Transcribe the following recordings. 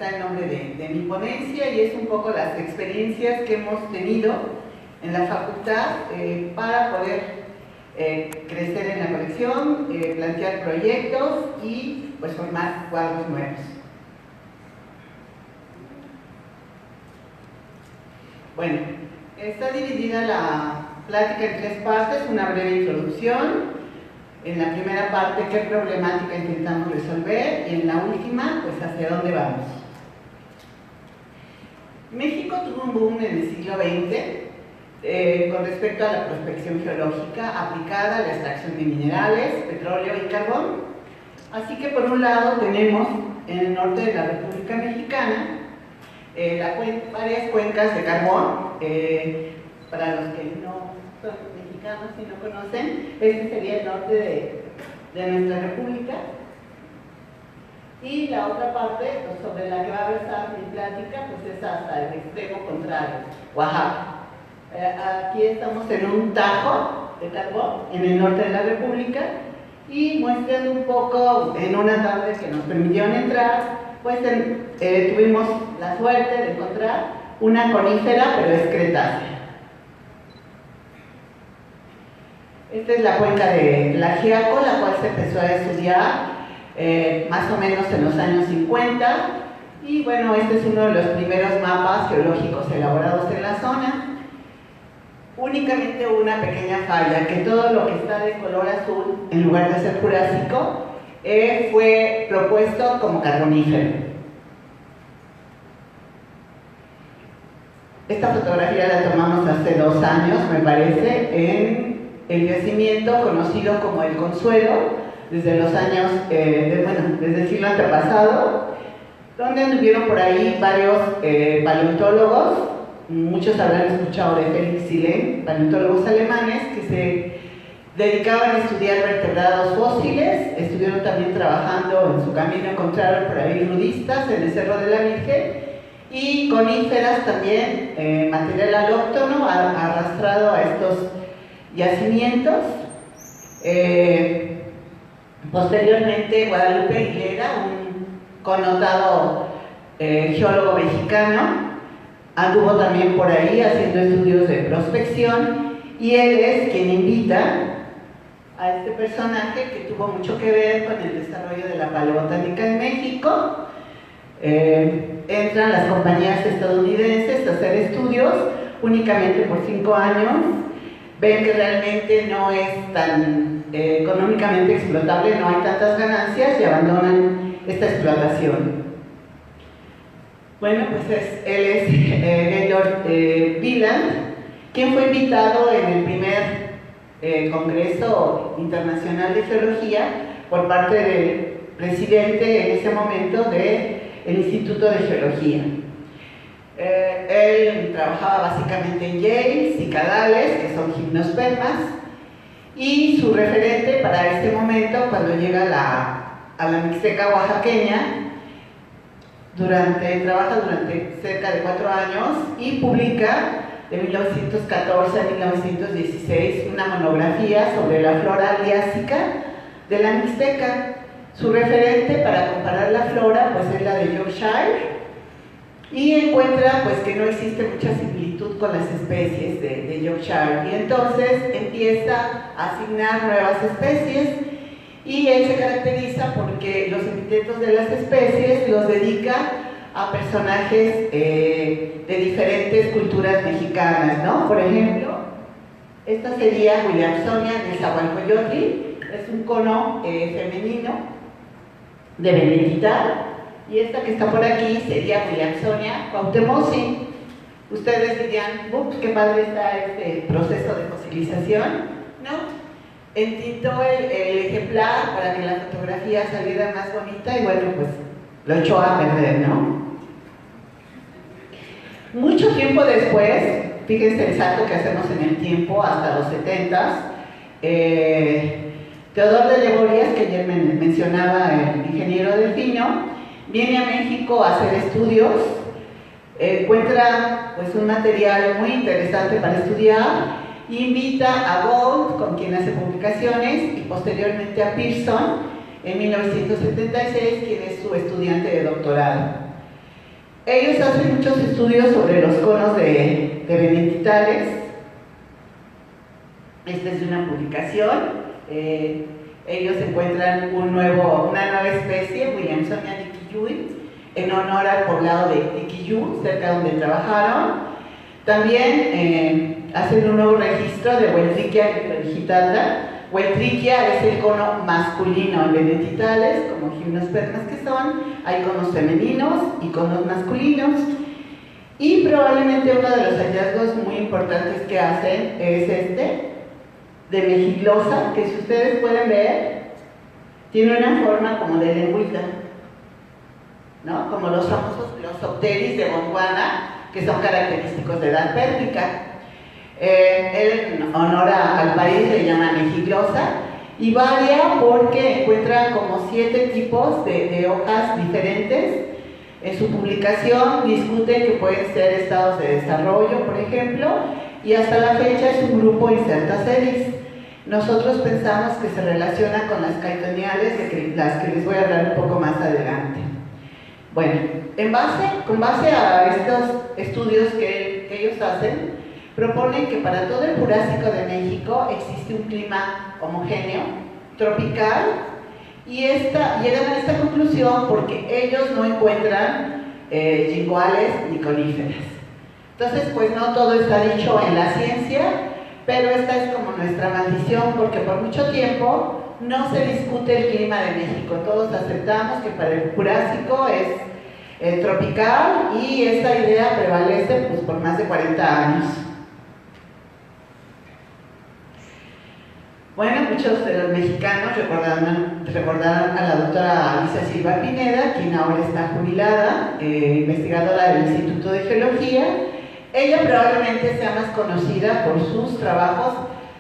está el nombre de mi ponencia y es un poco las experiencias que hemos tenido en la facultad para poder crecer en la colección, plantear proyectos y pues formar cuadros nuevos. Bueno, está dividida la plática en tres partes: una breve introducción, en la primera parte qué problemática intentamos resolver y en la última pues hacia dónde vamos. México tuvo un boom en el siglo XX con respecto a la prospección geológica aplicada a la extracción de minerales, petróleo y carbón. Así que por un lado tenemos en el norte de la República Mexicana varias cuencas de carbón. Para los que no son mexicanos y no conocen, este sería el norte de nuestra república. Y la otra parte, pues, sobre la que va a versar mi plática, pues es hasta el extremo contrario, Oaxaca. Aquí estamos en un tajo de carbón en el norte de la república y muestran un poco, en una tarde que nos permitieron entrar, pues tuvimos la suerte de encontrar una conífera, pero es cretácea. Esta es la cuenca de Tlaxiaco, la cual se empezó a estudiar más o menos en los años 50, y bueno, este es uno de los primeros mapas geológicos elaborados en la zona. Únicamente una pequeña falla, que todo lo que está de color azul, en lugar de ser jurásico, fue propuesto como carbonífero. Esta fotografía la tomamos hace 2 años, me parece, en el yacimiento conocido como El Consuelo, desde los años, desde el siglo antepasado, donde anduvieron por ahí varios paleontólogos. Muchos habrán escuchado de Felix Silén, paleontólogos alemanes que se dedicaban a estudiar vertebrados fósiles. Estuvieron también trabajando en su camino, encontraron por ahí nudistas en el Cerro de la Virgen y coníferas también, material alóctono arrastrado a estos yacimientos. Posteriormente, Guadalupe Aguilera, un connotado geólogo mexicano, anduvo también por ahí haciendo estudios de prospección, y él es quien invita a este personaje que tuvo mucho que ver con el desarrollo de la paleobotánica en México. Entran las compañías estadounidenses a hacer estudios únicamente por 5 años, ven que realmente no es tan económicamente explotable, no hay tantas ganancias y abandonan esta explotación. Bueno, pues él es Georg Wieland, quien fue invitado en el primer Congreso Internacional de Geología por parte del presidente en ese momento del Instituto de Geología. Él trabajaba básicamente en Yale, cicadales, que son gimnospermas, y su referente para este momento, cuando llega a la Mixteca oaxaqueña, trabaja durante cerca de 4 años y publica de 1914 a 1916 una monografía sobre la flora liásica de la Mixteca. Su referente para comparar la flora pues es la de Yorkshire, y encuentra pues que no existe mucha similitud con las especies de Yorkshire, y entonces empieza a asignar nuevas especies, y él se caracteriza porque los epítetos de las especies los dedica a personajes de diferentes culturas mexicanas, ¿no? Por ejemplo, esta sería Williamsonia nezahualcóyotl, es un cono femenino de Beneditar, y esta que está por aquí sería Williamsonia cuauhtemosi. Ustedes dirían, ups, qué padre está este proceso de fosilización, ¿no? Entintó el ejemplar para que la fotografía saliera más bonita y bueno, pues lo echó a perder, ¿no? Mucho tiempo después, fíjense el salto que hacemos en el tiempo, hasta los 70s, Teodor de Leborias, que ayer mencionaba el ingeniero Delfino, viene a México a hacer estudios, encuentra pues un material muy interesante para estudiar, e invita a Gould, con quien hace publicaciones, y posteriormente a Pearson en 1976, quien es su estudiante de doctorado. Ellos hacen muchos estudios sobre los conos de benedictales. Esta es una publicación. Ellos encuentran una nueva especie, Williamsonia dickeyui, en honor al poblado de Dickeyuu, cerca donde trabajaron. También hacen un nuevo registro de Weltrichia digitata. Weltrichia es el cono masculino en benedictales, como gimnospermas que son. Hay conos femeninos y conos masculinos. Y probablemente uno de los hallazgos muy importantes que hacen es este, de mejiglosa, que si ustedes pueden ver, tiene una forma como de lengüita, ¿no? Como los famosos Glossopteris de Gondwana, que son característicos de edad pérmica. Él, en honor al país, le llama mejiglosa, y varía porque encuentran como 7 tipos de hojas diferentes. En su publicación discuten que pueden ser estados de desarrollo, por ejemplo, y hasta la fecha es un grupo Incertaceris. Nosotros pensamos que se relaciona con las caetoniales, de las que les voy a hablar un poco más adelante. Bueno, con base a estos estudios que ellos hacen, proponen que para todo el Jurásico de México existe un clima homogéneo, tropical, y llegan a esta conclusión porque ellos no encuentran yinguales ni coníferas. Entonces, pues no todo está dicho en la ciencia, pero esta es como nuestra maldición, porque por mucho tiempo no se discute el clima de México. Todos aceptamos que para el Jurásico es tropical, y esta idea prevalece pues, por más de 40 años. Bueno, muchos de los mexicanos recordarán a la doctora Alicia Silva Pineda, quien ahora está jubilada, investigadora del Instituto de Geología. Ella probablemente sea más conocida por sus trabajos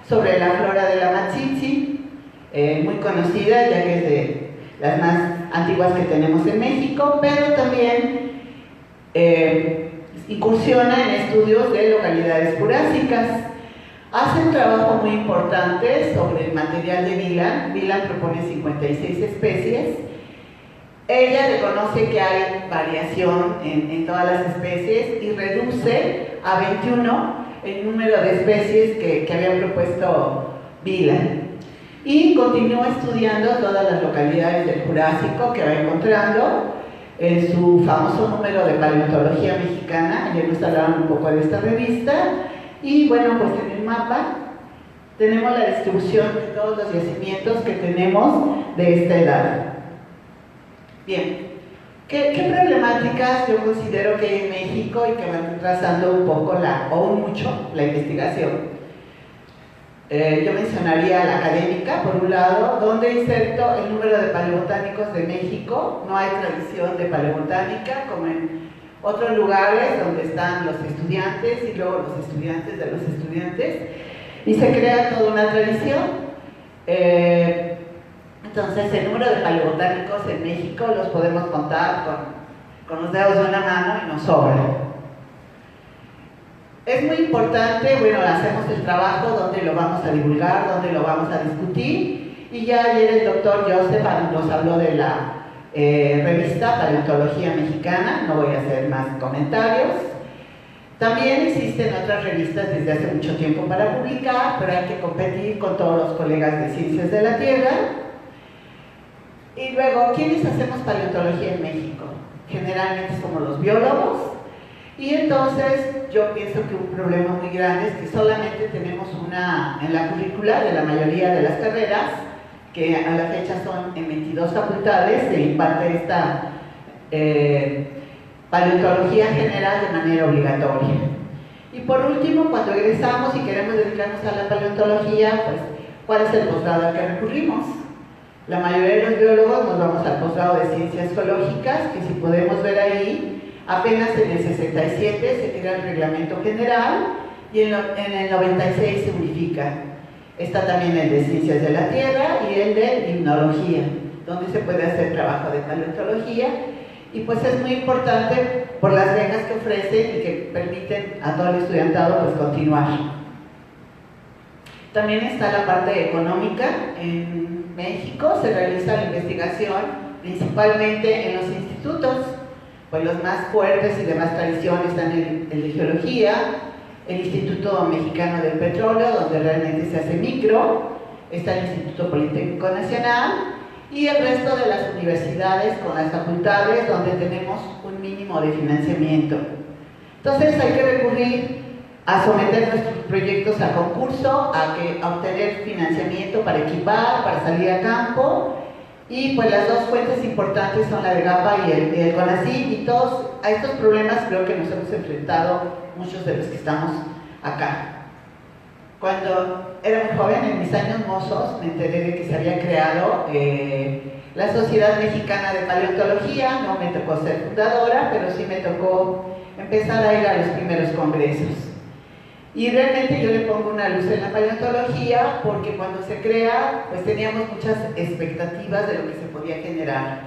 sobre la flora de la Matsitsi, muy conocida ya que es de las más antiguas que tenemos en México, pero también incursiona en estudios de localidades jurásicas. Hace un trabajo muy importante sobre el material de Wieland. Wieland propone 56 especies. Ella reconoce que hay variación en todas las especies y reduce a 21 el número de especies que habían propuesto Wieland. Y continúa estudiando todas las localidades del Jurásico que va encontrando en su famoso número de paleontología mexicana. Ayer nos hablaban un poco de esta revista. Y bueno, pues en el mapa tenemos la distribución de todos los yacimientos que tenemos de esta edad. Bien, ¿qué problemáticas yo considero que hay en México y que van retrasando un poco o mucho la investigación? Yo mencionaría la académica, por un lado, donde inserto el número de paleobotánicos de México. No hay tradición de paleobotánica como en otros lugares donde están los estudiantes y luego los estudiantes de los estudiantes, y se crea toda una tradición. Entonces, el número de paleobotánicos en México los podemos contar con los dedos de una mano y nos sobra. Es muy importante, bueno, hacemos el trabajo, donde lo vamos a divulgar, donde lo vamos a discutir, y ya ayer el doctor Joseph nos habló de la revista Paleontología Mexicana. No voy a hacer más comentarios. También existen otras revistas desde hace mucho tiempo para publicar, pero hay que competir con todos los colegas de Ciencias de la Tierra. Y luego, ¿quiénes hacemos paleontología en México? Generalmente somos los biólogos, y entonces yo pienso que un problema muy grande es que solamente tenemos en la currícula de la mayoría de las carreras, que a la fecha son en 22 facultades, se imparte esta paleontología general de manera obligatoria. Y por último, cuando egresamos y queremos dedicarnos a la paleontología, pues, ¿cuál es el posgrado al que recurrimos? La mayoría de los biólogos nos vamos al posgrado de Ciencias Geológicas, que si podemos ver ahí, apenas en el 67 se crea el reglamento general, y en el 96 se unifica. Está también el de Ciencias de la Tierra y el de Limnología, donde se puede hacer trabajo de paleontología, y pues es muy importante por las becas que ofrecen y que permiten a todo el estudiantado pues continuar. También está la parte económica. En México se realiza la investigación principalmente en los institutos, pues los más fuertes y de más tradición están el de Geología, el Instituto Mexicano del Petróleo, donde realmente se hace micro, está el Instituto Politécnico Nacional y el resto de las universidades con las facultades donde tenemos un mínimo de financiamiento. Entonces hay que recurrir a someter nuestros proyectos a concurso, a obtener financiamiento para equipar, para salir a campo, y pues las dos fuentes importantes son la de GAPA y el CONACYT, y todos a estos problemas creo que nos hemos enfrentado muchos de los que estamos acá. Cuando era muy joven, en mis años mozos, me enteré de que se había creado la Sociedad Mexicana de Paleontología. No me tocó ser fundadora, pero sí me tocó empezar a ir a los primeros congresos. Y realmente yo le pongo una luz en la paleontología porque cuando se crea, pues teníamos muchas expectativas de lo que se podía generar.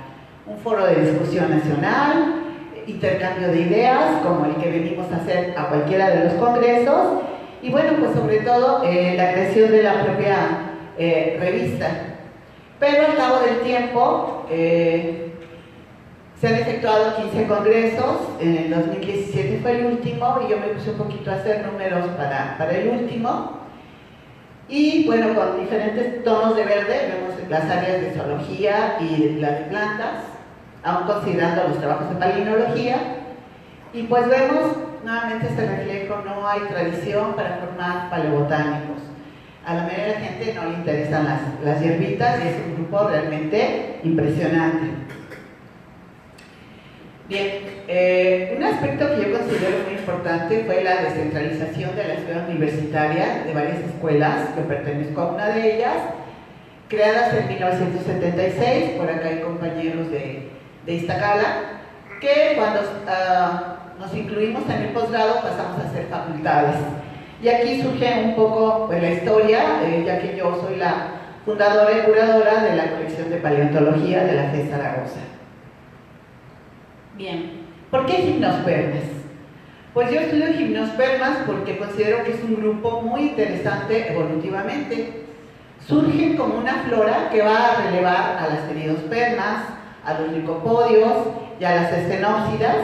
Un foro de discusión nacional, intercambio de ideas, como el que venimos a hacer a cualquiera de los congresos, y bueno, pues sobre todo la creación de la propia revista. Pero al cabo del tiempo se han efectuado 15 congresos, en el 2017 fue el último, y yo me puse un poquito a hacer números para el último. Y bueno, con diferentes tonos de verde, vemos las áreas de zoología y las de plantas, aún considerando los trabajos de palinología, y pues vemos nuevamente este reflejo: no hay tradición para formar paleobotánicos. A la mayoría de la gente no le interesan las hierbitas y es un grupo realmente impresionante. Bien, un aspecto que yo considero muy importante fue la descentralización de la ciudad universitaria de varias escuelas. Yo pertenezco a una de ellas, creadas en 1976, por acá hay compañeros de Iztacala, que cuando nos incluimos en el posgrado pasamos a ser facultades. Y aquí surge un poco pues, la historia, ya que yo soy la fundadora y curadora de la colección de paleontología de la FES Zaragoza. Bien, ¿por qué gimnospermas? Pues yo estudio gimnospermas porque considero que es un grupo muy interesante evolutivamente. Surgen como una flora que va a relevar a las pteriospermas, a los licopodios y a las estenópsidas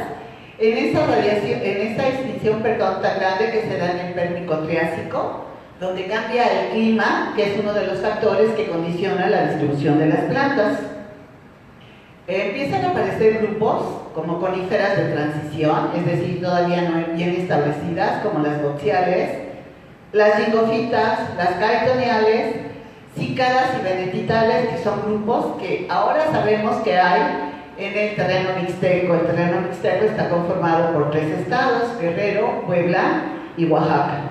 en esta extinción tan grande que se da en el Pérmico-Triásico, donde cambia el clima, que es uno de los factores que condiciona la distribución de las plantas. Empiezan a aparecer grupos como coníferas de transición, es decir, todavía no bien establecidas, como las boxiales, las gigofitas, las caetoniales, cícadas y venetitales, que son grupos que ahora sabemos que hay en el terreno mixteco. El terreno mixteco está conformado por 3 estados: Guerrero, Puebla y Oaxaca.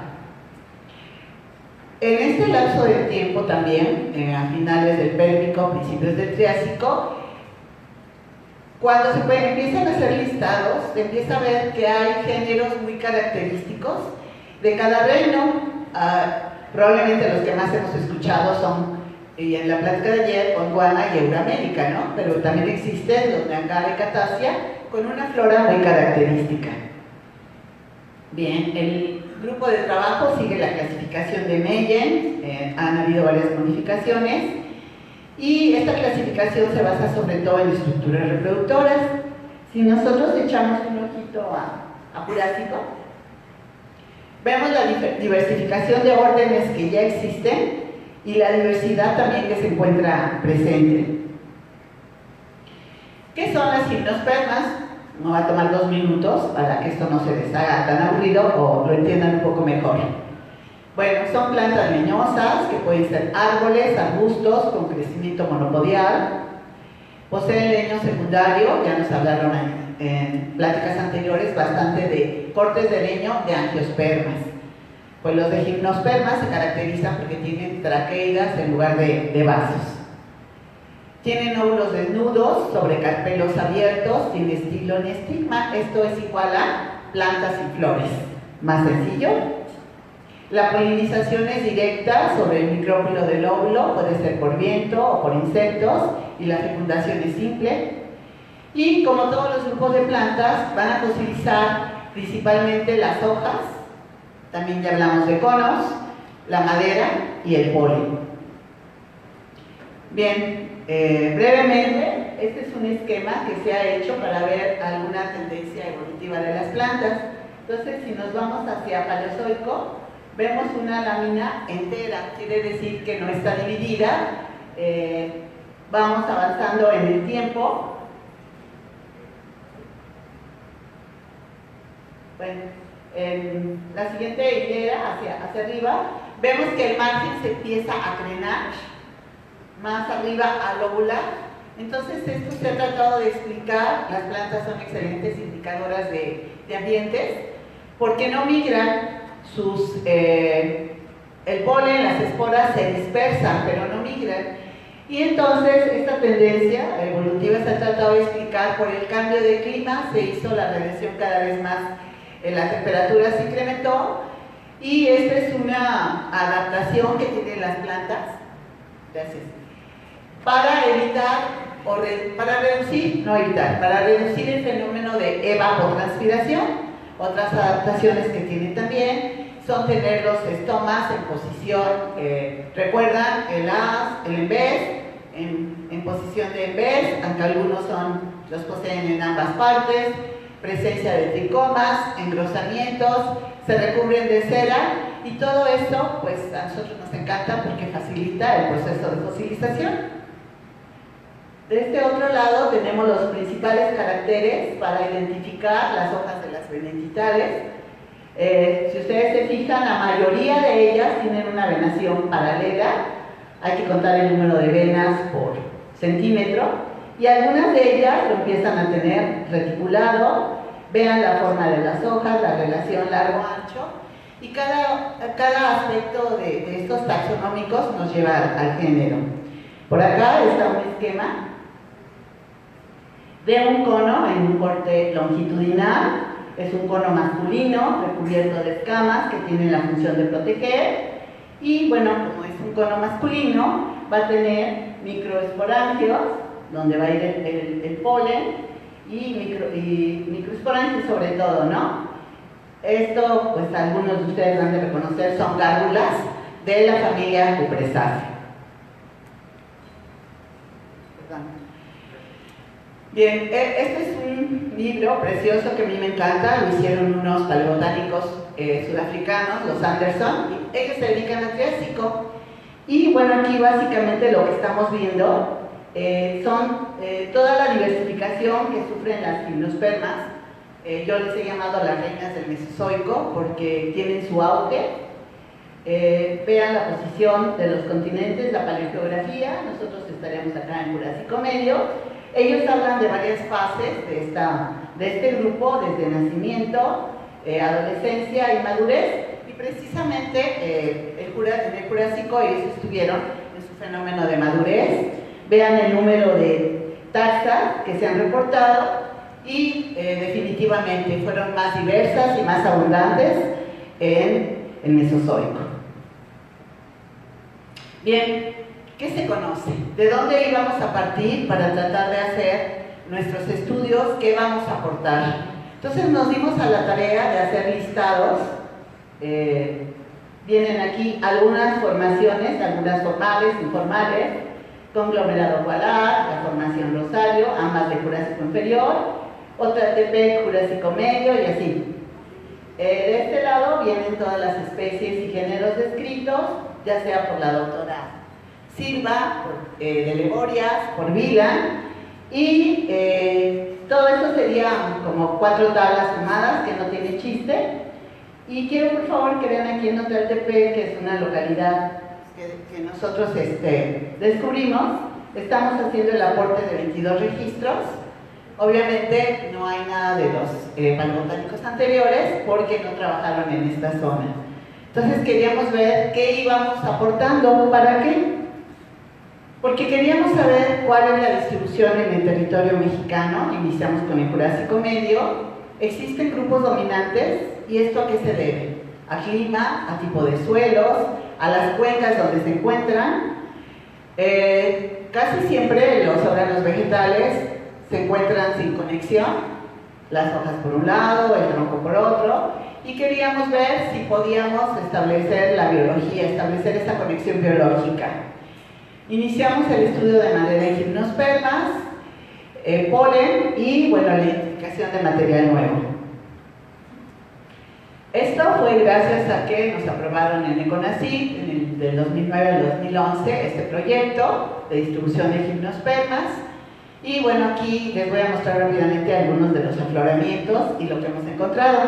En este lapso de tiempo también, a finales del Pérmico, principios del Triásico, cuando empiezan a hacer listados, se empieza a ver que hay géneros muy característicos de cada reino. Probablemente los que más hemos escuchado son, y en la plática de ayer, Gondwana y Euramérica, ¿no? Pero también existen los Neangara y Catasia con una flora muy característica. Bien, el grupo de trabajo sigue la clasificación de Meyen, han habido varias modificaciones, y esta clasificación se basa sobre todo en estructuras reproductoras. Si nosotros echamos un ojito a Jurásico, vemos la diversificación de órdenes que ya existen y la diversidad también que se encuentra presente. ¿Qué son las gimnospermas? Me va a tomar 2 minutos para que esto no se les haga tan aburrido o lo entiendan un poco mejor. Bueno, son plantas leñosas que pueden ser árboles, arbustos con crecimiento monopodial. Poseen leño secundario, ya nos hablaron en pláticas anteriores bastante de cortes de leño de angiospermas. Pues los de gimnospermas se caracterizan porque tienen traqueidas en lugar de vasos. Tienen óvulos desnudos sobre carpelos abiertos, sin estilo ni estigma. Esto es igual a plantas sin flores. Más sencillo. La polinización es directa sobre el micrófilo del óvulo, puede ser por viento o por insectos, y la fecundación es simple. Y como todos los grupos de plantas, van a fosilizar principalmente las hojas, también ya hablamos de conos, la madera y el polen. Bien, brevemente, este es un esquema que se ha hecho para ver alguna tendencia evolutiva de las plantas. Entonces, si nos vamos hacia Paleozoico, vemos una lámina entera, quiere decir que no está dividida. Vamos avanzando en el tiempo. Bueno, en la siguiente hilera, hacia arriba, vemos que el margen se empieza a crenar, más arriba a lobular. Entonces, esto se ha tratado de explicar. Las plantas son excelentes indicadoras de ambientes, porque no migran el polen, las esporas se dispersan, pero no migran. Y entonces esta tendencia evolutiva se ha tratado de explicar por el cambio de clima. Se hizo la radiación cada vez más, la temperatura se incrementó, y esta es una adaptación que tienen las plantas. Gracias. Para evitar para reducir el fenómeno de evapotranspiración. Otras adaptaciones que tienen también son tener los estomas en posición, recuerdan, el embés, en posición de embés, aunque algunos los poseen en ambas partes, presencia de tricomas, engrosamientos, se recubren de cera, y todo esto pues a nosotros nos encanta porque facilita el proceso de fosilización. De este otro lado tenemos los principales caracteres para identificar las hojas de las venenitales. Si ustedes se fijan, la mayoría de ellas tienen una venación paralela. Hay que contar el número de venas por centímetro, y algunas de ellas lo empiezan a tener reticulado. Vean la forma de las hojas, la relación largo-ancho, y cada aspecto de estos taxonómicos nos lleva al género. Por acá está un esquema de un cono en un corte longitudinal. Es un cono masculino recubierto de escamas que tienen la función de proteger, y bueno, como es un cono masculino, va a tener microesporangios donde va a ir el polen, y microesporangios sobre todo, ¿no? Esto, pues algunos de ustedes van a reconocer, son gárgulas de la familia Cupresaceae. Bien, este es un libro precioso que a mí me encanta. Lo hicieron unos paleobotánicos sudafricanos, los Anderson. Ellos se dedican al Triásico. Y bueno, aquí básicamente lo que estamos viendo son toda la diversificación que sufren las gimnospermas. Yo les he llamado las reinas del Mesozoico porque tienen su auge. Vean la posición de los continentes, la paleogeografía. Nosotros estaremos acá en Jurásico Medio. Ellos hablan de varias fases de este grupo, desde nacimiento, adolescencia y madurez, y precisamente en el Jurásico ellos estuvieron en su fenómeno de madurez. Vean el número de taxas que se han reportado, y definitivamente fueron más diversas y más abundantes en el Mesozoico. Bien, ¿qué se conoce? ¿De dónde íbamos a partir para tratar de hacer nuestros estudios? ¿Qué vamos a aportar? Entonces nos dimos a la tarea de hacer listados. Vienen aquí algunas formaciones, algunas formales, informales: conglomerado Hualar, la formación Rosario, ambas de Jurásico Inferior, otra Tepe, Jurásico Medio, y así. De este lado vienen todas las especies y géneros descritos, ya sea por la doctora Silva, de Leborias, por Vila, y todo esto serían como 4 tablas sumadas que no tiene chiste. Y quiero por favor que vean aquí en Otaltepec, que es una localidad que nosotros descubrimos. Estamos haciendo el aporte de 22 registros. Obviamente no hay nada de los paleobotánicos anteriores porque no trabajaron en esta zona. Entonces queríamos ver qué íbamos aportando. ¿Para qué? Porque queríamos saber cuál es la distribución en el territorio mexicano. Iniciamos con el Jurásico Medio. Existen grupos dominantes, ¿y esto a qué se debe? A clima, a tipo de suelos, a las cuencas donde se encuentran. Casi siempre los órganos vegetales se encuentran sin conexión, las hojas por un lado, el tronco por otro, y queríamos ver si podíamos establecer la biología, establecer esta conexión biológica. Iniciamos el estudio de madera en gimnospermas. polen y, bueno, la identificación de material nuevo. Esto fue gracias a que nos aprobaron en ECONACYT del 2009 al 2011 este proyecto de distribución de gimnospermas. Y bueno, aquí les voy a mostrar rápidamente algunos de los afloramientos y lo que hemos encontrado.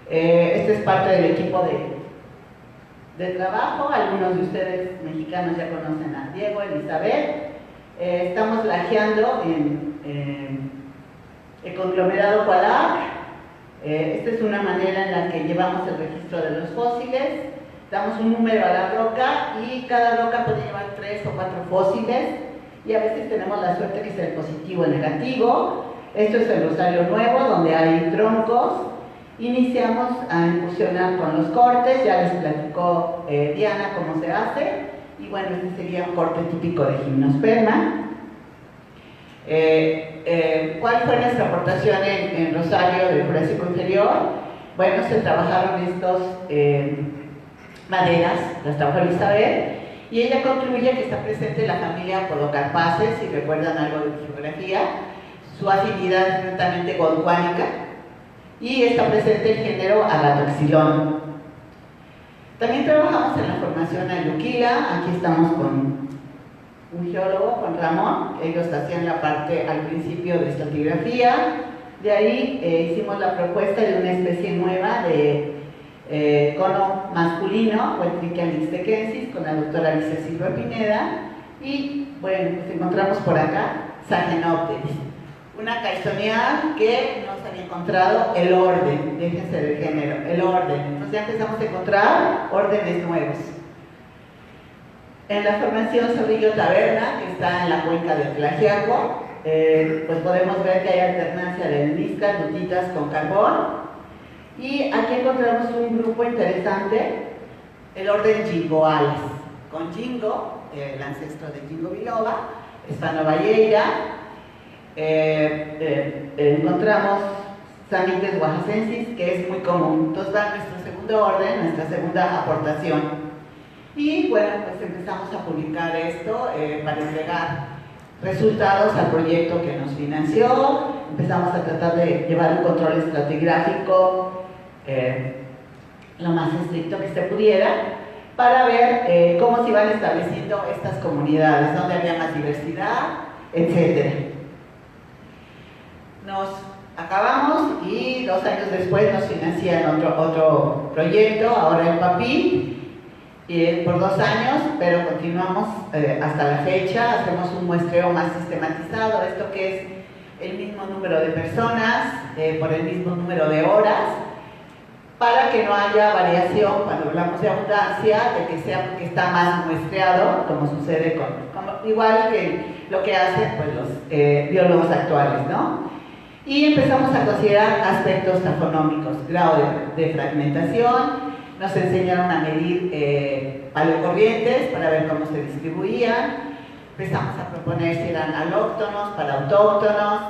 Este es parte del equipo de trabajo. Algunos de ustedes mexicanos ya conocen a Diego, Elizabeth. Estamos lajeando en el conglomerado Cuadar. Esta es una manera en la que llevamos el registro de los fósiles. Damos un número a la roca y cada roca puede llevar 3 o 4 fósiles y a veces tenemos la suerte que sea el positivo o el negativo. Esto es el Rosario Nuevo, donde hay troncos. Iniciamos a incursionar con los cortes, ya les platicó Diana cómo se hace, y bueno, este sería un corte típico de gimnosperma. ¿Cuál fue nuestra aportación en Rosario del Jurásico Inferior? Bueno, se trabajaron estas maderas, las trabajó Elizabeth, y ella concluye que está presente la familia Podocarpaceae, si recuerdan algo de geografía. Su afinidad es netamente gondwánica, y está presente el género Agatoxylon. También trabajamos en la formación ayuquila. Aquí estamos con un geólogo, con Ramón. Ellos hacían la parte al principio de estratigrafía. De ahí hicimos la propuesta de una especie nueva de cono masculino, Huetrichia mixtecensis, con la doctora Alicia Silva Pineda. Y bueno, pues encontramos por acá Sagenopteris, una caisonial que nos había encontrado el orden, déjense del género, el orden. Entonces ya empezamos a encontrar órdenes nuevos. En la formación Zorrillo Taberna, que está en la cuenca del Tlaxiaco, pues podemos ver que hay alternancia de areniscas, lutitas con carbón. Y aquí encontramos un grupo interesante, el orden Jingoales, con Jingo, el ancestro de Jingo biloba, Hispanovalleira. Encontramos Samites oaxacensis, que es muy común. Entonces va nuestro segundo orden, nuestra segunda aportación. Y bueno, pues empezamos a publicar esto para entregar resultados al proyecto que nos financió. Empezamos a tratar de llevar un control estratigráfico lo más estricto que se pudiera, para ver cómo se iban estableciendo estas comunidades, dónde había más diversidad, etc. Nos acabamos y 2 años después nos financian otro proyecto, ahora el PAPI, por 2 años, pero continuamos hasta la fecha. Hacemos un muestreo más sistematizado, esto que es el mismo número de personas por el mismo número de horas, para que no haya variación cuando hablamos de abundancia, de que sea porque está más muestreado, como sucede igual que lo que hacen pues, los biólogos actuales, ¿no? Y empezamos a considerar aspectos taxonómicos, grado de fragmentación. Nos enseñaron a medir paleocorrientes para ver cómo se distribuían. Empezamos a proponer si eran alóctonos, parautóctonos,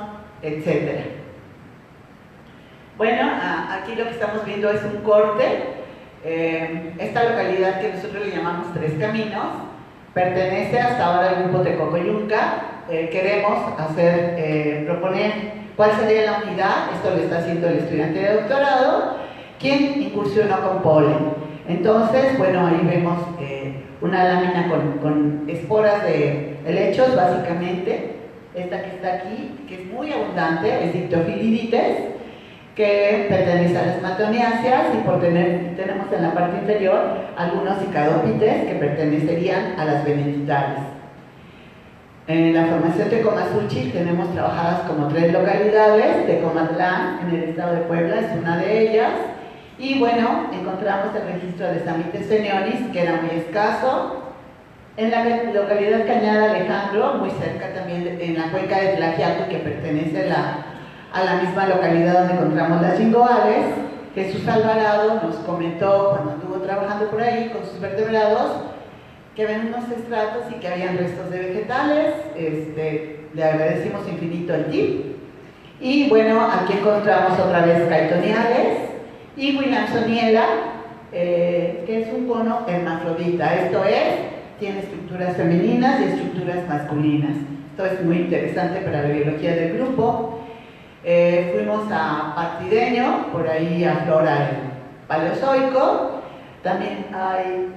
etc. Bueno, aquí lo que estamos viendo es un corte. Esta localidad que nosotros le llamamos Tres Caminos pertenece hasta ahora al grupo Tecocoyunca. Queremos proponer cuál sería la unidad. Esto lo está haciendo el estudiante de doctorado, quien incursionó con polen. Entonces, bueno, ahí vemos una lámina con esporas de helechos, básicamente. Esta que está aquí, que es muy abundante, es Dictofilidites, que pertenece a las matoniáceas, y tenemos en la parte inferior algunos Icadópites que pertenecerían a las benedictales. En la formación Tecomazúchil tenemos trabajadas como 3 localidades. Tecomatlán, en el estado de Puebla, es una de ellas. Y bueno, encontramos el registro de Samites fenionis, que era muy escaso. En la localidad Cañada Alejandro, muy cerca también, en la cuenca de Tlaxiaco, que pertenece a la misma localidad donde encontramos las jingoales. Jesús Alvarado nos comentó, cuando estuvo trabajando por ahí con sus vertebrados, que ven unos estratos y que habían restos de vegetales. Le agradecimos infinito el tip. Y bueno, aquí encontramos otra vez caetoniales y Williamsoniella, que es un cono hermafrodita. Esto es, tiene estructuras femeninas y estructuras masculinas. Esto es muy interesante para la biología del grupo. Fuimos a Partideño, por ahí aflora el Paleozoico. También hay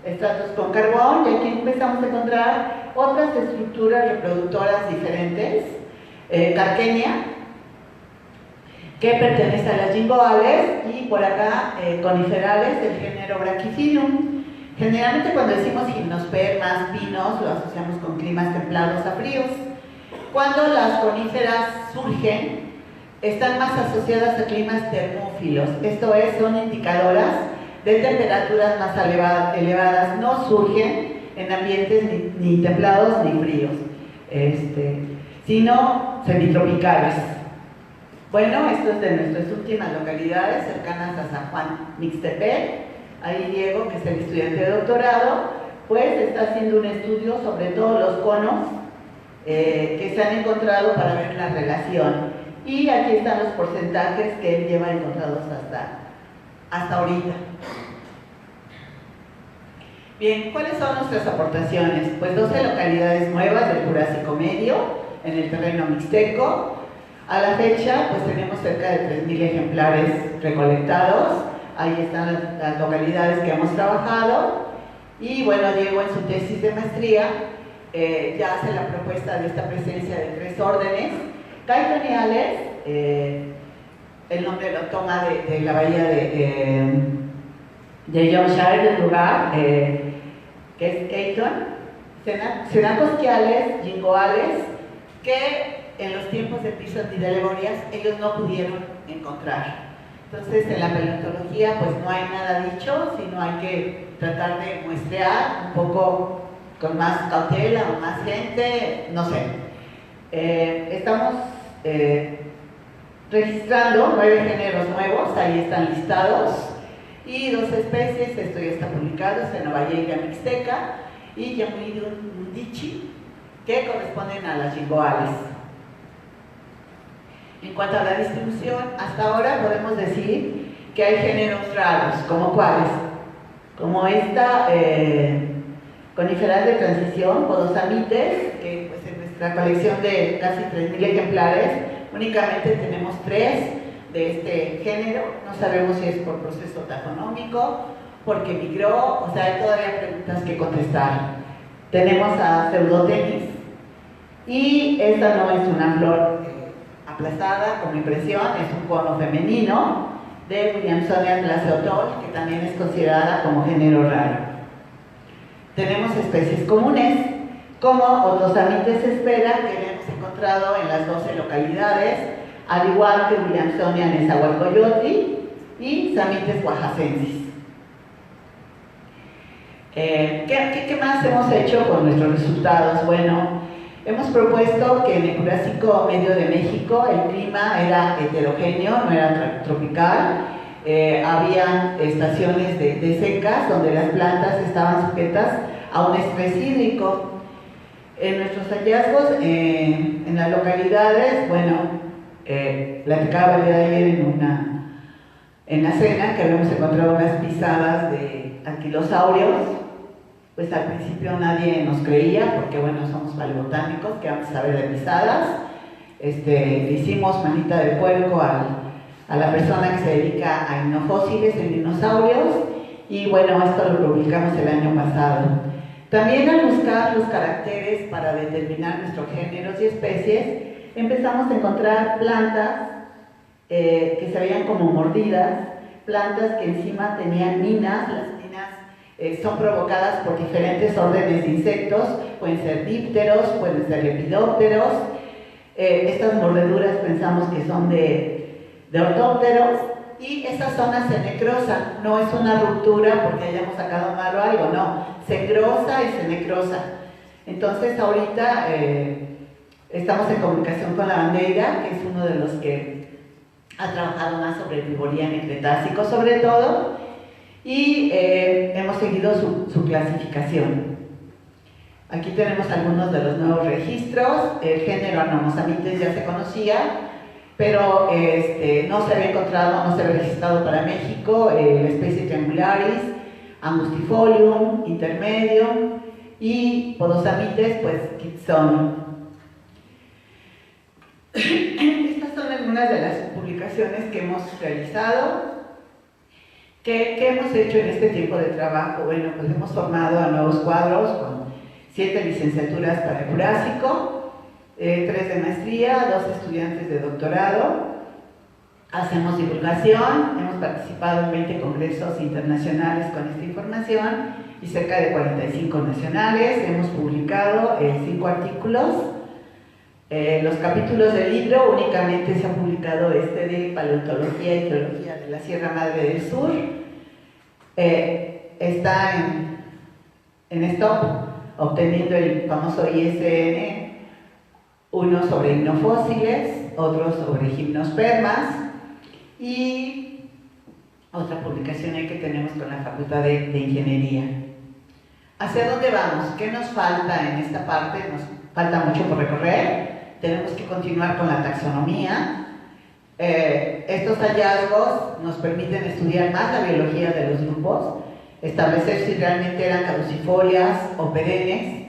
estratos con carbón, y aquí empezamos a encontrar otras estructuras reproductoras diferentes. Carquenia, que pertenece a las gingoales, y por acá coniferales del género Brachyphyllum. Generalmente cuando decimos gimnospermas, pinos, lo asociamos con climas templados a fríos. Cuando las coníferas surgen, están más asociadas a climas termófilos, esto es, son indicadoras de temperaturas más elevadas, no surgen en ambientes ni templados ni fríos, sino semitropicales. Bueno, esto es de nuestras últimas localidades cercanas a San Juan Mixtepec. Ahí Diego, que es el estudiante de doctorado, pues está haciendo un estudio sobre todos los conos que se han encontrado para ver la relación. Y aquí están los porcentajes que él lleva encontrados hasta ahorita. Bien, ¿cuáles son nuestras aportaciones? Pues 12 localidades nuevas del Jurásico Medio en el terreno mixteco. A la fecha, pues tenemos cerca de 3.000 ejemplares recolectados. Ahí están las localidades que hemos trabajado. Y bueno, Diego en su tesis de maestría ya hace la propuesta de esta presencia de 3 órdenes caetoniales. El nombre lo toma de la bahía de Yorkshire, del lugar, que es Caeton. Cenacosquiales, gingoales, que en los tiempos de Pison y de Leborias ellos no pudieron encontrar. Entonces, en la paleontología pues no hay nada dicho, sino hay que tratar de muestrear un poco con más cautela o más gente, no sé. Estamos registrando 9 géneros nuevos, ahí están listados, y 2 especies, esto ya está publicado, Xenoballeira mixteca y Yamuidum mundichi, que corresponden a las gingoales. En cuanto a la distribución, hasta ahora podemos decir que hay géneros raros, ¿como cuáles? Como esta coníferas de transición, Podosamites, que pues en nuestra colección de casi 3.000 ejemplares, únicamente tenemos 3 de este género. No sabemos si es por proceso taxonómico, porque migró, o sea, hay todavía preguntas que contestar. Tenemos a Pseudotemis, y esta no es una flor aplastada como impresión, es un cono femenino de Williamsonia glaceotol, que también es considerada como género raro. Tenemos especies comunes, como Otosamites espera, que hemos encontrado en las 12 localidades, al igual que Williamsonia nezahualcoyotl y Samites oaxacensis. ¿Qué más hemos hecho con nuestros resultados? Bueno, hemos propuesto que en el Jurásico Medio de México el clima era heterogéneo, no era tropical. Había estaciones de secas donde las plantas estaban sujetas a un estrés hídrico. En nuestros hallazgos en las localidades, bueno, platicaba el día de ayer en la cena que habíamos encontrado unas pisadas de anquilosaurios. Pues al principio nadie nos creía, porque bueno, somos paleobotánicos, que vamos a saber de pisadas. Le hicimos manita de puerco a la persona que se dedica a hipnofósiles en dinosaurios, y bueno, esto lo publicamos el año pasado. También al buscar los caracteres para determinar nuestros géneros y especies, empezamos a encontrar plantas que se veían como mordidas, plantas que encima tenían minas. Las minas son provocadas por diferentes órdenes de insectos, pueden ser dípteros, pueden ser lepidópteros. Estas mordeduras pensamos que son de ortópteros, y esa zona se necrosa, no es una ruptura porque hayamos sacado mal o algo, no, se engrosa y se necrosa. Entonces ahorita estamos en comunicación con la Bandeira, que es uno de los que ha trabajado más sobre el Viboriano y Cretácico sobre todo, y hemos seguido su clasificación. Aquí tenemos algunos de los nuevos registros. El género Anomosamites ya se conocía, pero no se había encontrado, no se había registrado para México la especie Triangularis, Angustifolium, intermedio, y podosamites, pues Kidston. Estas son algunas de las publicaciones que hemos realizado. ¿Qué hemos hecho en este tiempo de trabajo? Bueno, pues hemos formado a nuevos cuadros con 7 licenciaturas para el Jurásico, 3 de maestría, 2 estudiantes de doctorado. Hacemos divulgación, hemos participado en 20 congresos internacionales con esta información y cerca de 45 nacionales. Hemos publicado 5 artículos. Los capítulos del libro únicamente se ha publicado de paleontología y geología de la Sierra Madre del Sur. Está en stock, obteniendo el famoso ISN, uno sobre hipnofósiles, otro sobre gimnospermas y otra publicación ahí que tenemos con la Facultad de Ingeniería. ¿Hacia dónde vamos? ¿Qué nos falta en esta parte? Nos falta mucho por recorrer. Tenemos que continuar con la taxonomía. Estos hallazgos nos permiten estudiar más la biología de los grupos, establecer si realmente eran caducifolias o perennes,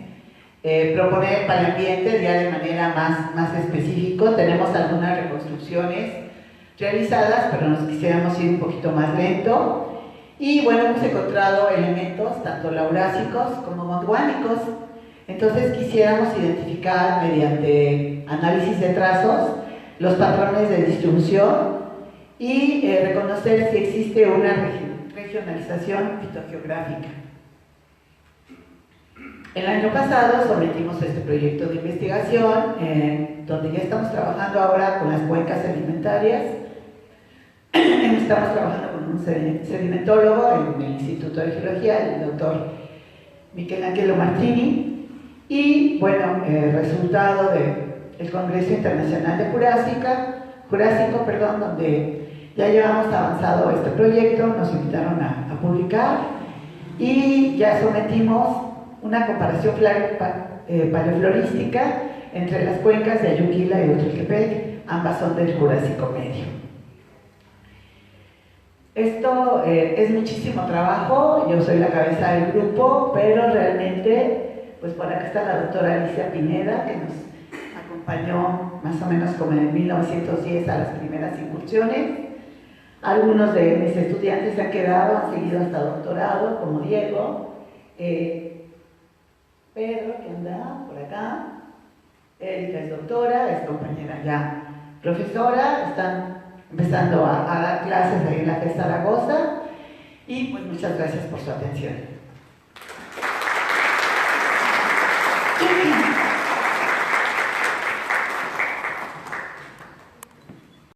proponer el paleoambiente ya de manera más específica. Tenemos algunas reconstrucciones realizadas, pero nos quisiéramos ir un poquito más lento. Y bueno, hemos encontrado elementos tanto laurásicos como gondwanicos. Entonces quisiéramos identificar mediante análisis de trazos los patrones de distribución y reconocer si existe una regionalización fitogeográfica. El año pasado sometimos este proyecto de investigación, donde ya estamos trabajando ahora con las cuencas sedimentarias. Estamos trabajando con un sedimentólogo en el Instituto de Geología, el doctor Michelangelo Martini. Y bueno, el resultado del Congreso Internacional de Jurásico, donde ya llevamos avanzado este proyecto, nos invitaron a publicar y ya sometimos una comparación paleoflorística entre las cuencas de Ayuquila y Otrultepec, ambas son del Jurásico Medio. Esto es muchísimo trabajo, yo soy la cabeza del grupo, pero realmente pues por acá está la doctora Alicia Pineda, que nos acompañó más o menos como en 1910 a las primeras incursiones. Algunos de mis estudiantes se han quedado, han seguido hasta doctorado, como Diego, Pedro, que anda por acá, Erika es doctora, es compañera ya profesora, están empezando a dar clases ahí en la FES Zaragoza, y pues muchas gracias por su atención.